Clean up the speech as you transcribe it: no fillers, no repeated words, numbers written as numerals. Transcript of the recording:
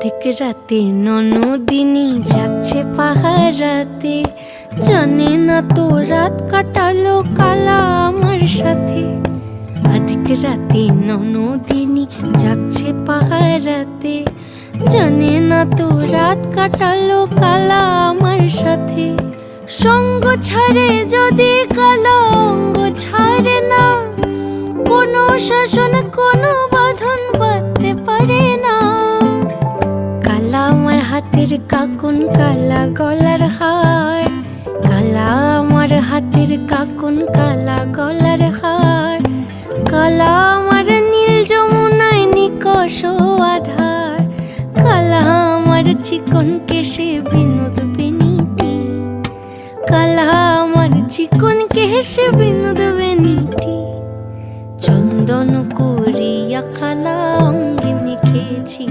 অর্ধেক রাতে ননদিনী যাচ্ছে পাহারাতে, জানে না তো রাত কাটালো কালা আমার সাথে। অর্ধেক রাতে ননদিনী যাচ্ছে পাহারাতে, জানে না তো রাত কাটালো কালা আমার সাথে। সঙ্গ ছাড়ে যদি কালা অঙ্গ ছাড়ে না, কোনো শাসন কোনো বাঁধন বাঁধতে পারে না। কালা আমার হাতের কাকুন কালা গলার হার, কালা আমার হাতের কাকুন কালা গলার হার, কালা আমার নীল যমুনায় নিকষ আধার, কালা আমার চিকন কেশে বিনোদ বেনিটি, কালা আমার চিকন কেশে বিনোদ বেনিটি। চন্দন করিয়া কালা অঙ্গে মেখেছি।